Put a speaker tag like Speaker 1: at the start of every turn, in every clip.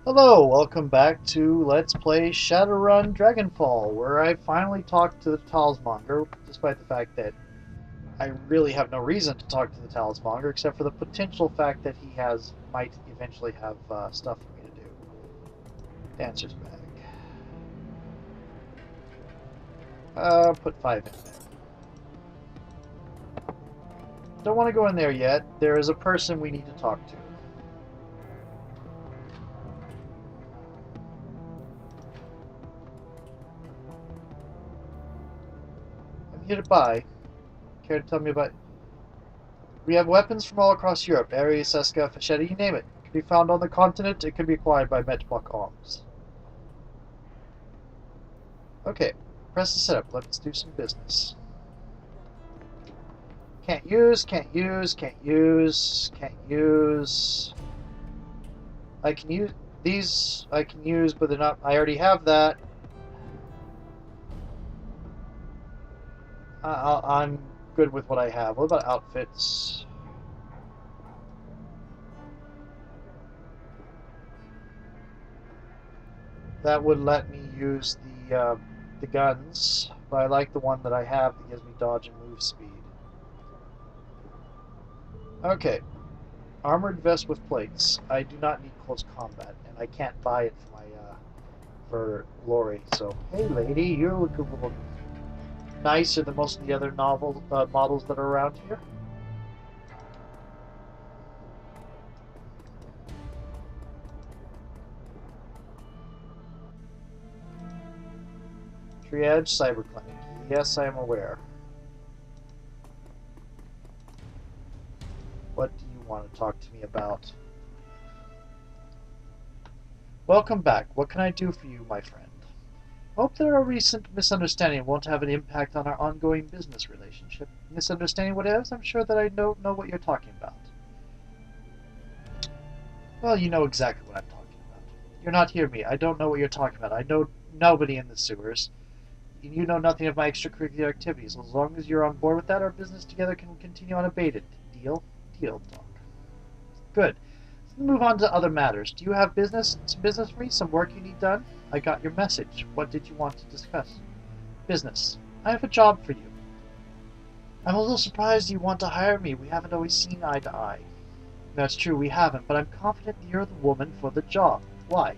Speaker 1: Hello, welcome back to Let's Play Shadowrun Dragonfall, where I finally talked to the Talismonger, despite the fact that I really have no reason to talk to the Talismonger, except for the potential fact that he might eventually have stuff for me to do. Dancer's bag. Put 5 in there. Don't want to go in there yet. There is a person we need to talk to. Here to buy. Care to tell me about... We have weapons from all across Europe. Ares, Seska, Fachetta, you name it. It can be found on the continent. It can be acquired by Metblock Arms. Okay. Press the setup. Let's do some business. Can't use, can't use, can't use, can't use. I can use... These I can use, but they're not... I already have that. I'm good with what I have. What about outfits? That would let me use the guns, but I like the one that I have that gives me dodge and move speed. Okay, armored vest with plates. I do not need close combat, and I can't buy it for my for glory. So, hey lady, you look a little nicer than most of the other models that are around here. Triage Cyber Clinic. Yes, I am aware. What do you want to talk to me about? Welcome back. What can I do for you, my friend? Hope that our recent misunderstanding won't have an impact on our ongoing business relationship. Misunderstanding Watt-Evs? I'm sure that I don't know what you're talking about. Well, you know exactly what I'm talking about. You're not hearing me. I don't know what you're talking about. I know nobody in the sewers. You know nothing of my extracurricular activities. As long as you're on board with that, our business together can continue unabated. Deal? Deal, talk. Good. Let's move on to other matters. Do you have some business for me? Some work you need done? I got your message. What did you want to discuss? Business. I have a job for you. I'm a little surprised you want to hire me. We haven't always seen eye to eye. That's true, we haven't, but I'm confident you're the woman for the job. Why?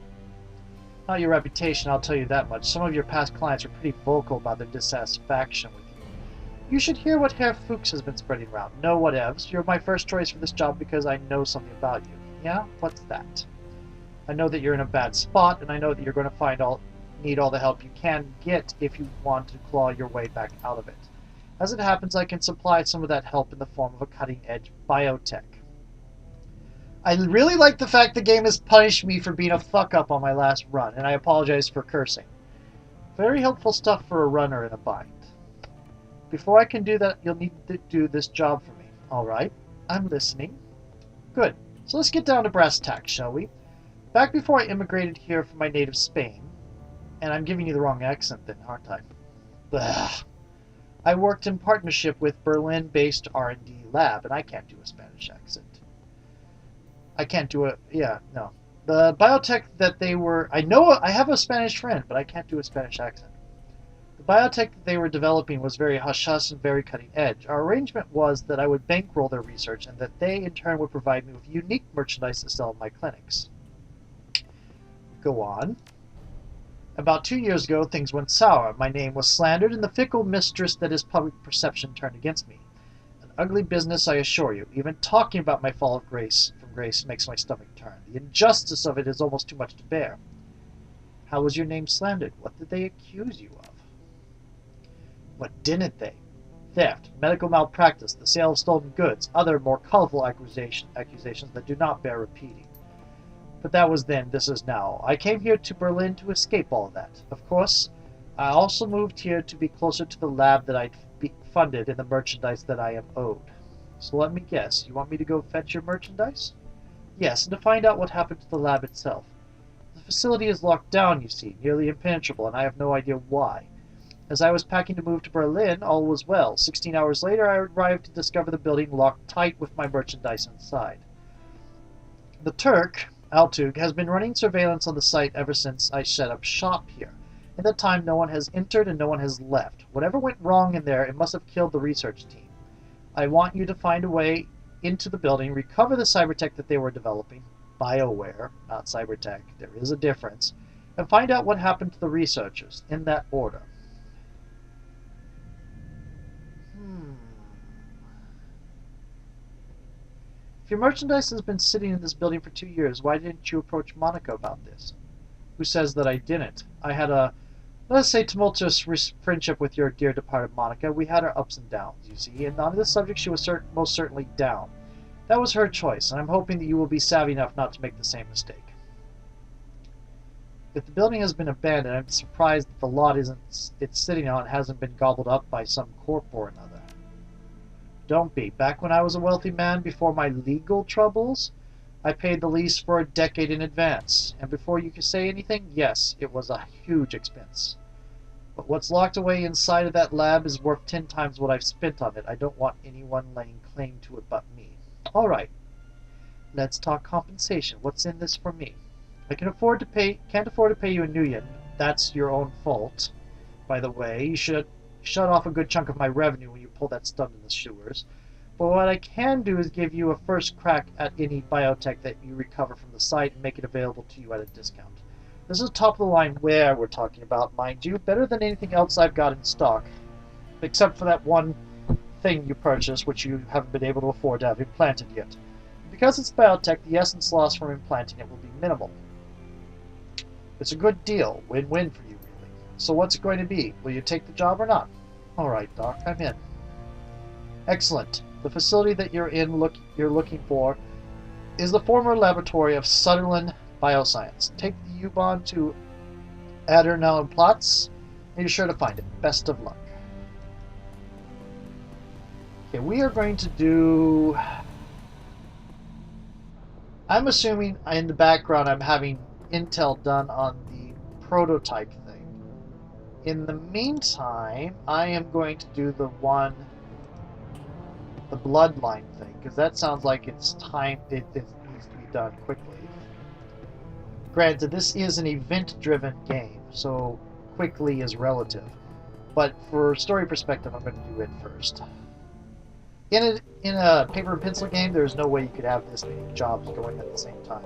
Speaker 1: Not your reputation, I'll tell you that much. Some of your past clients are pretty vocal about their dissatisfaction with you. You should hear what Herr Fuchs has been spreading around. No, Watt-Evs. You're my first choice for this job because I know something about you. Yeah? What's that? I know that you're in a bad spot, and I know that you're going to need all the help you can get if you want to claw your way back out of it. As it happens, I can supply some of that help in the form of a cutting-edge biotech. I really like the fact the game has punished me for being a fuck-up on my last run, and I apologize for cursing. Very helpful stuff for a runner in a bind. Before I can do that, you'll need to do this job for me. Alright, I'm listening. Good. So let's get down to brass tacks, shall we? Back before I immigrated here from my native Spain, and I'm giving you the wrong accent then, aren't I? Ugh. I worked in partnership with Berlin-based R&D lab, and I can't do a Spanish accent. I can't do it. Yeah, no. The biotech that they were... I know I have a Spanish friend, but I can't do a Spanish accent. The biotech that they were developing was very hush-hush and very cutting-edge. Our arrangement was that I would bankroll their research, and that they, in turn, would provide me with unique merchandise to sell in my clinics. Go on. About 2 years ago, things went sour. My name was slandered, and the fickle mistress that is public perception turned against me. An ugly business, I assure you. Even talking about my fall from grace makes my stomach turn. The injustice of it is almost too much to bear. How was your name slandered? What did they accuse you of? What didn't they? Theft, medical malpractice, the sale of stolen goods, other more colorful accusations that do not bear repeating. But that was then, this is now. I came here to Berlin to escape all of that. Of course, I also moved here to be closer to the lab that I'd funded and the merchandise that I am owed. So let me guess, you want me to go fetch your merchandise? Yes, and to find out what happened to the lab itself. The facility is locked down, you see, nearly impenetrable, and I have no idea why. As I was packing to move to Berlin, all was well. 16 hours later, I arrived to discover the building locked tight with my merchandise inside. The Turk, Altug has been running surveillance on the site ever since I set up shop here. In that time, no one has entered and no one has left. Whatever went wrong in there, it must have killed the research team. I want you to find a way into the building, recover the cybertech that they were developing, BioWare, not cybertech, there is a difference, and find out what happened to the researchers, in that order. If your merchandise has been sitting in this building for 2 years, why didn't you approach Monica about this? Who says that I didn't? I had a, let us say, tumultuous friendship with your dear departed Monica. We had our ups and downs, you see, and on this subject she was most certainly down. That was her choice, and I'm hoping that you will be savvy enough not to make the same mistake. If the building has been abandoned, I'm surprised that the lot it's sitting on hasn't been gobbled up by some corp or another. Don't be. Back when I was a wealthy man, before my legal troubles, I paid the lease for a decade in advance. And before you could say anything, yes, it was a huge expense. But what's locked away inside of that lab is worth 10 times what I've spent on it. I don't want anyone laying claim to it but me. All right. Let's talk compensation. What's in this for me? I can't afford to pay you in Nuyen. That's your own fault. By the way, you should shut off a good chunk of my revenue when you pull that stud in the sewers. But what I can do is give you a first crack at any biotech that you recover from the site and make it available to you at a discount. This is top of the line ware we're talking about, mind you, better than anything else I've got in stock. Except for that one thing you purchased, which you haven't been able to afford to have implanted yet. Because it's biotech, the essence loss from implanting it will be minimal. It's a good deal, win-win for you, really. So what's it going to be? Will you take the job or not? Alright, Doc, I'm in. Excellent. The facility that you're looking for is the former laboratory of Sutherland Bioscience. Take the U-Bahn to Adernal Platz, and you're sure to find it. Best of luck. Okay, we are going to do... I'm assuming in the background I'm having intel done on the prototype thing. In the meantime, I am going to do the bloodline thing, because that sounds like it's time, it needs to be done quickly. Granted, this is an event-driven game, so quickly is relative. But for story perspective, I'm going to do it first. In a paper and pencil game, there's no way you could have this many jobs going at the same time.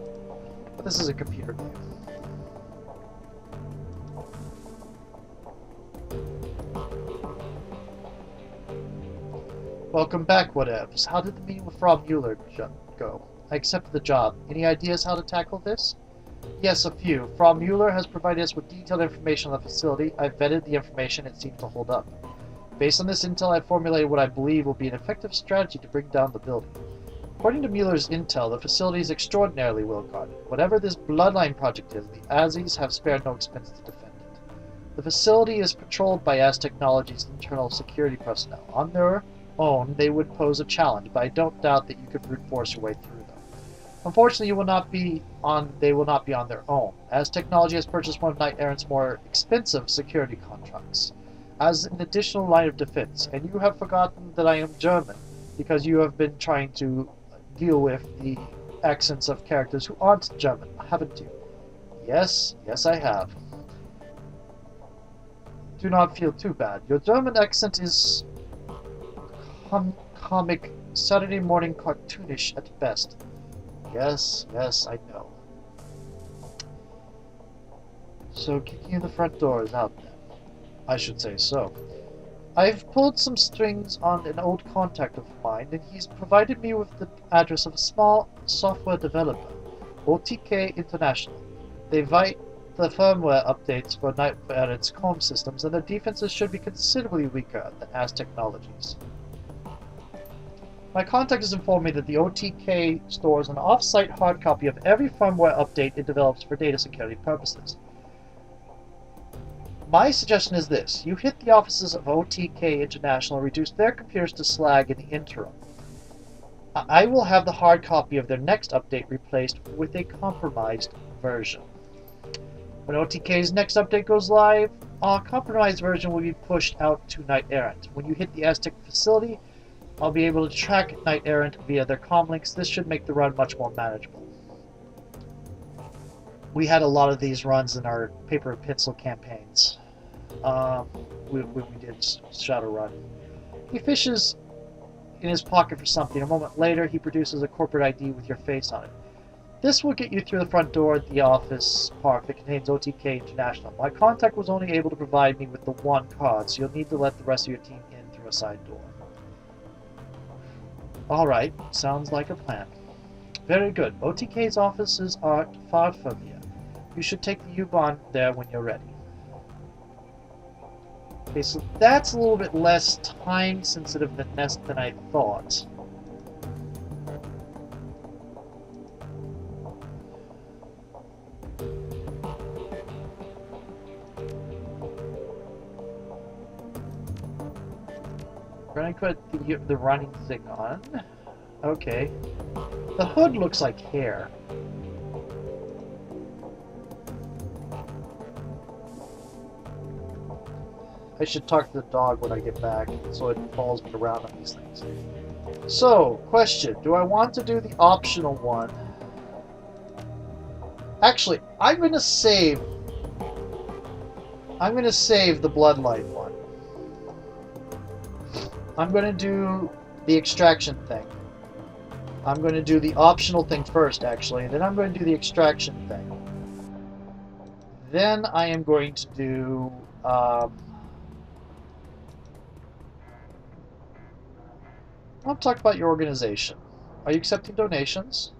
Speaker 1: But this is a computer game. Welcome back, Watt-Evs. How did the meeting with Frau Mueller go? I accepted the job. Any ideas how to tackle this? Yes, a few. Frau Mueller has provided us with detailed information on the facility. I've vetted the information. It seems to hold up. Based on this intel, I've formulated what I believe will be an effective strategy to bring down the building. According to Mueller's intel, the facility is extraordinarily well guarded. Whatever this bloodline project is, the Azis have spared no expense to defend it. The facility is patrolled by Az Technology's internal security personnel. On their own, they would pose a challenge, but I don't doubt that you could brute force your way through them. Unfortunately, they will not be on their own. Az Technology has purchased one of Knight Errant's more expensive security contracts as an additional line of defense, and you have forgotten that I am German, because you have been trying to deal with the accents of characters who aren't German, haven't you? Yes, I have. Do not feel too bad. Your German accent is comic, Saturday morning cartoonish at best. Yes, I know. So kicking in the front door is out then. I should say so. I've pulled some strings on an old contact of mine, and he's provided me with the address of a small software developer, OTK International. They write the firmware updates for Knight Errant's comm systems, and their defenses should be considerably weaker than Az Technology's. My contact has informed me that the OTK stores an off-site hard copy of every firmware update it develops for data security purposes. My suggestion is this. You hit the offices of OTK International and reduce their computers to slag in the interim. I will have the hard copy of their next update replaced with a compromised version. When OTK's next update goes live, a compromised version will be pushed out to Knight Errant. When you hit the Aztec facility, I'll be able to track Knight Errant via their comm links. This should make the run much more manageable. We had a lot of these runs in our paper and pencil campaigns. When we did Shadowrun. He fishes in his pocket for something. A moment later, he produces a corporate ID with your face on it. This will get you through the front door at the office park that contains OTK International. My contact was only able to provide me with the one card, so you'll need to let the rest of your team in through a side door. Alright, sounds like a plan. Very good. OTK's offices aren't far from here. You should take the U-Bahn there when you're ready. Okay, so that's a little bit less time-sensitive than I thought. We're gonna put the running thing on. Okay. The hood looks like hair. I should talk to the dog when I get back, so it follows me around on these things. So, question. Do I want to do the optional one? Actually, I'm going to save the Bloodline one. I'm going to do the extraction thing. I'm going to do the optional thing first, actually, and then I'm going to do the extraction thing. Then I am going to do... I'll talk about your organization. Are you accepting donations?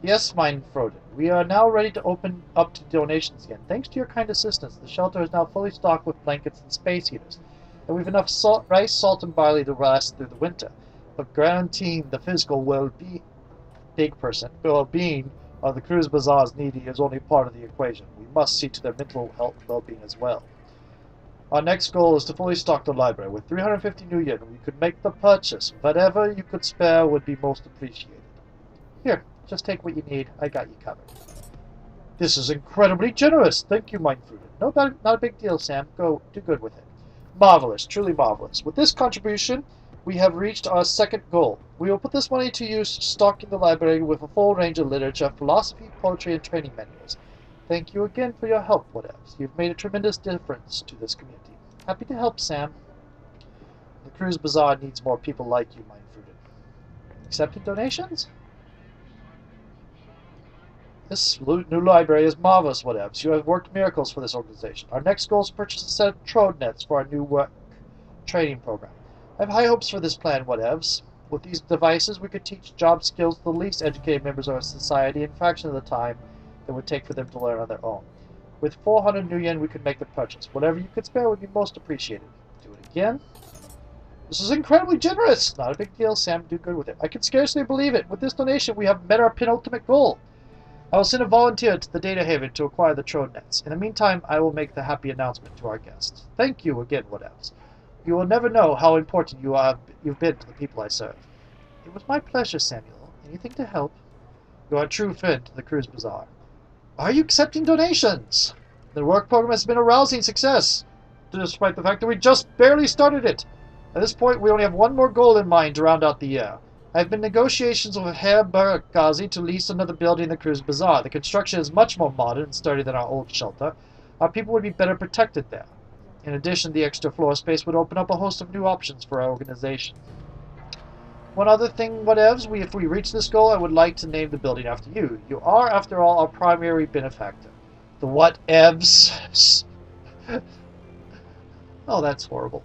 Speaker 1: Yes, mine Froden. We are now ready to open up to donations again. Thanks to your kind assistance, the shelter is now fully stocked with blankets and space heaters. And we've enough rice, salt, and barley to last through the winter. But guaranteeing the physical well-being of the Cruise Bazaar's needy is only part of the equation. We must see to their mental health and well-being as well. Our next goal is to fully stock the library. With 350 new yen, we could make the purchase. Whatever you could spare would be most appreciated. Here, just take what you need. I got you covered. This is incredibly generous. Thank you, Mindfruit. Not a big deal, Sam. Go, do good with it. Marvelous, truly marvelous. With this contribution, we have reached our second goal. We will put this money to use stocking the library with a full range of literature, philosophy, poetry, and training manuals. Thank you again for your help, Watt-Evs. You've made a tremendous difference to this community. Happy to help, Sam. The Cruise Bazaar needs more people like you, Mindfruited. Accepting donations? This new library is marvelous, Watt-Evs. You have worked miracles for this organization. Our next goal is to purchase a set of trode nets for our new work training program. I have high hopes for this plan, Watt-Evs. With these devices, we could teach job skills to the least educated members of our society in a fraction of the time it would take for them to learn on their own. With 400 new yen, we could make the purchase. Whatever you could spare would be most appreciated. Do it again. This is incredibly generous. Not a big deal, Sam. Do good with it. I can scarcely believe it. With this donation, we have met our penultimate goal. I will send a volunteer to the data haven to acquire the trode nets. In the meantime, I will make the happy announcement to our guests. Thank you again, Watt-Evs. You will never know how important you've been to the people I serve. It was my pleasure, Samuel. Anything to help? You are a true friend to the Cruise Bazaar. Are you accepting donations? The work program has been a rousing success, despite the fact that we just barely started it. At this point, we only have one more goal in mind to round out the year. I have been in negotiations with Herr Burgazi to lease another building in the Cruise Bazaar. The construction is much more modern and sturdy than our old shelter. Our people would be better protected there. In addition, the extra floor space would open up a host of new options for our organization. One other thing, Watt-Evs, if we reach this goal, I would like to name the building after you. You are, after all, our primary benefactor. The Watt-Evs. Oh, that's horrible.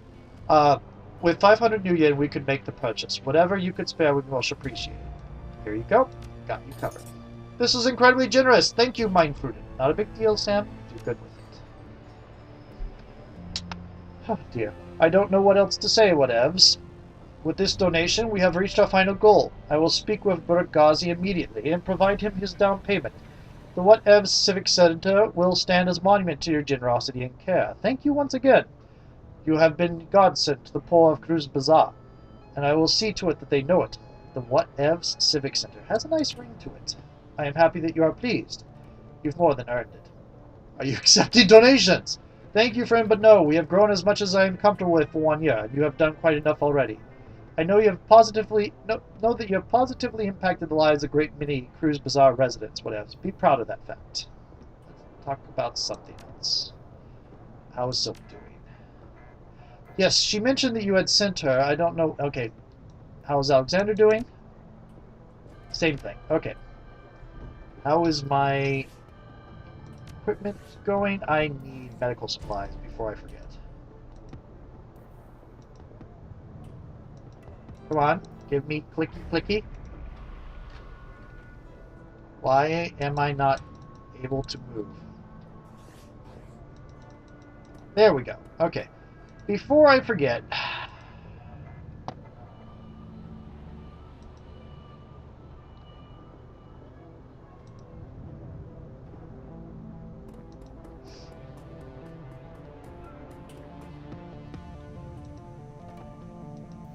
Speaker 1: With 500 new yen, we could make the purchase. Whatever you could spare would be most appreciated. Here you go. Got you covered. This is incredibly generous. Thank you, Mindfruited. Not a big deal, Sam. Do good with it. Oh, dear. I don't know what else to say, Watt-Evs. With this donation, we have reached our final goal. I will speak with Burgazi immediately and provide him his down payment. The Watt-Evs Civic Center will stand as a monument to your generosity and care. Thank you once again. You have been godsend to the poor of Cruise Bazaar, and I will see to it that they know it. The Watt-Evs Civic Center has a nice ring to it. I am happy that you are pleased. You've more than earned it. Are you accepting donations? Thank you, friend, but no. We have grown as much as I am comfortable with for 1 year, and you have done quite enough already. I know you have positively impacted the lives of a great many Cruise Bazaar residents. Whatever. Be proud of that fact. talk about something else. How is Silk doing? Yes, she mentioned that you had sent her. I don't know. Okay. How is Alexander doing? Same thing. Okay. How is my equipment going? I need medical supplies before I forget. Come on. Give me clicky clicky. Why am I not able to move? There we go. Okay. Before I forget...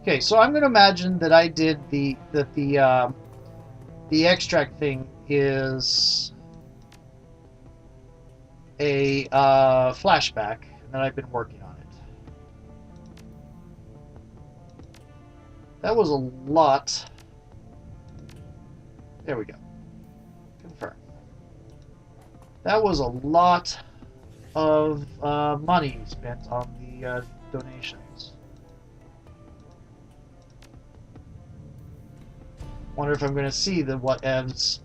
Speaker 1: Okay, so I'm going to imagine that I did the extract thing is a flashback, and that I've been working on it. That was a lot. There we go. Confirm. That was a lot of money spent on the donations. Wonder if I'm going to see the Watt-Evs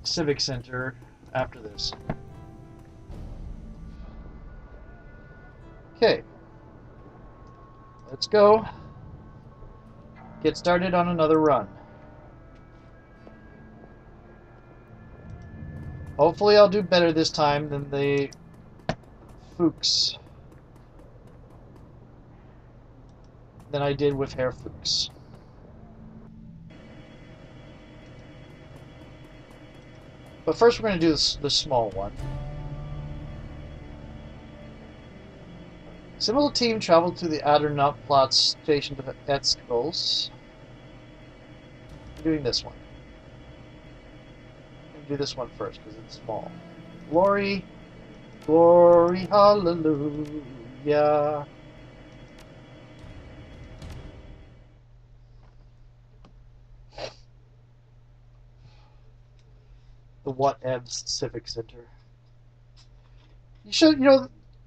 Speaker 1: Civic Center after this. Okay. Let's go. Get started on another run. Hopefully I'll do better this time than the Fuchs. Than I did with Herr Fuchs. But first we're going to do the small one. Similar team traveled to the Addernautplatz station to Etzkels. I'm doing this one. I'm going to do this one first because it's small. Glory, glory, hallelujah. The Watt-Evs Civic Center. You should,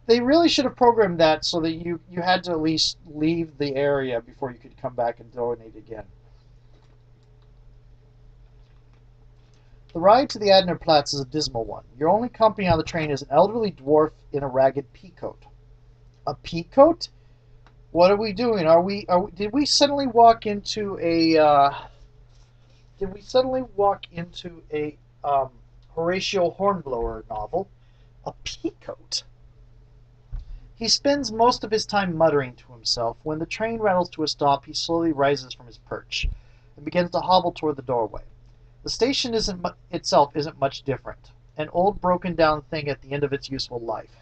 Speaker 1: they really should have programmed that so that you had to at least leave the area before you could come back and donate again. The ride to the Adlerplatz is a dismal one. Your only company on the train is an elderly dwarf in a ragged peacoat. A peacoat? What are we doing? Did we suddenly walk into a Horatio Hornblower novel? A peacoat? He spends most of his time muttering to himself. When the train rattles to a stop, he slowly rises from his perch and begins to hobble toward the doorway. The station itself isn't much different. An old broken-down thing at the end of its useful life,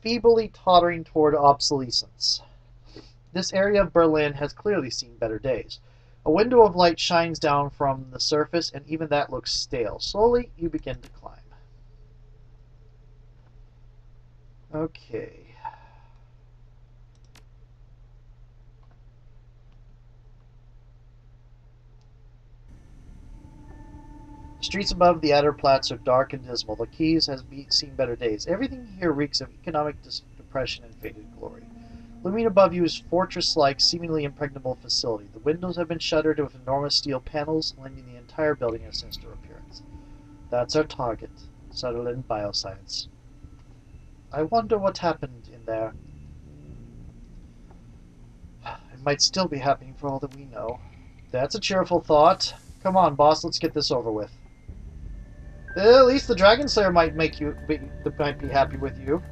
Speaker 1: feebly tottering toward obsolescence. This area of Berlin has clearly seen better days. A window of light shines down from the surface, and even that looks stale. Slowly, you begin to climb. Okay. Streets above the Adlerplatz are dark and dismal. The quays has seen better days. Everything here reeks of economic depression and faded glory. Looming above you is fortress-like, seemingly impregnable facility. The windows have been shuttered with enormous steel panels, lending the entire building a sinister appearance. That's our target, Sutherland Bioscience. I wonder what happened in there. It might still be happening for all that we know. That's a cheerful thought. Come on, boss, let's get this over with. At least the Dragon Slayer might be happy with you.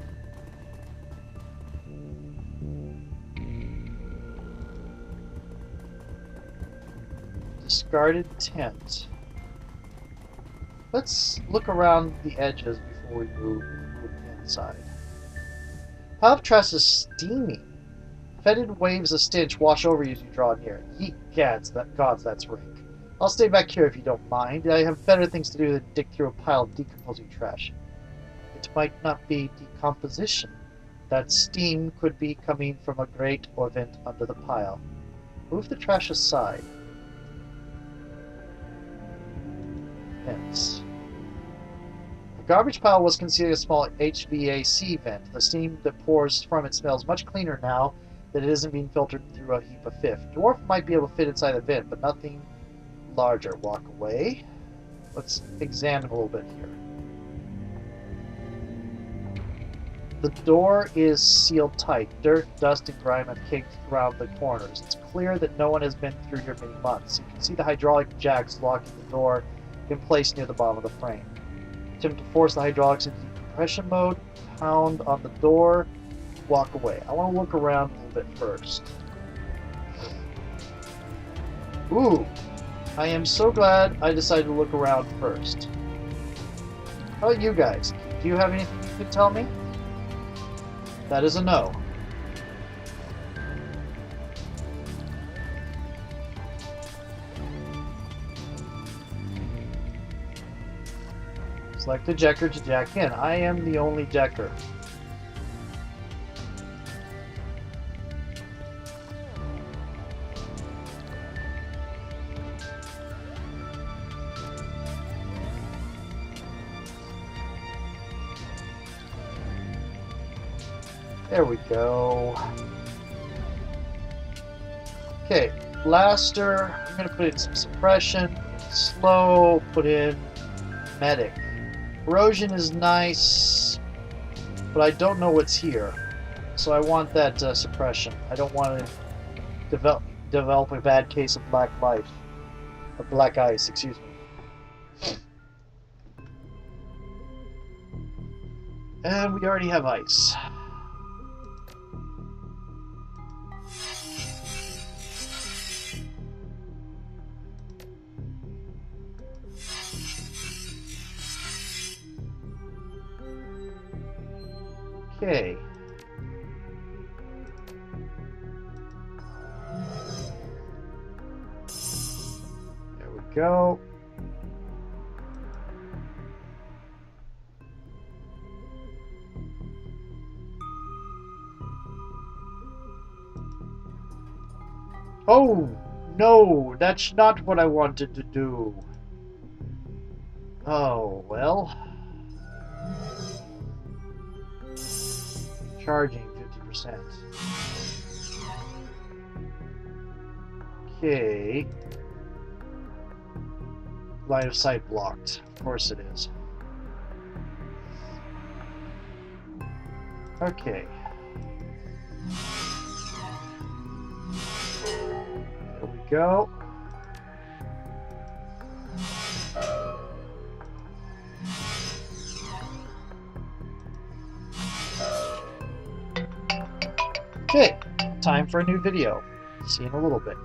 Speaker 1: Discarded tent. Let's look around the edges before we move inside. Palptrass is steaming. Fetid waves of stench wash over you as you draw near. Ye gods, that's rank. I'll stay back here if you don't mind. I have better things to do than dig through a pile of decomposing trash. It might not be decomposition. That steam could be coming from a grate or vent under the pile. Move the trash aside. Hence. The garbage pile was concealing a small HVAC vent. The steam that pours from it smells much cleaner now that it isn't being filtered through a heap of filth. Dwarf might be able to fit inside the vent, but nothing larger. Walk away. Let's examine a little bit here. The door is sealed tight. Dirt, dust, and grime have caked around the corners. It's clear that no one has been through here many months. You can see the hydraulic jacks locking the door in place near the bottom of the frame. Attempt to force the hydraulics into decompression mode. Pound on the door. Walk away. I want to look around a little bit first. Ooh. I am so glad I decided to look around first. How about you guys? Do you have anything you could tell me? That is a no. Select the jacker to jack in. I am the only jacker. There we go. Okay, blaster. I'm gonna put in some suppression, slow, put in medic. Corrosion is nice, but I don't know what's here. So I want that suppression. I don't want to develop a bad case of black life. Or black ice, excuse me. And we already have ice. Okay. There we go. Oh, no, that's not what I wanted to do. Oh, well. Charging 50%. Okay. Line of sight blocked. Of course it is. Okay. There we go. Okay, time for a new video. See you in a little bit.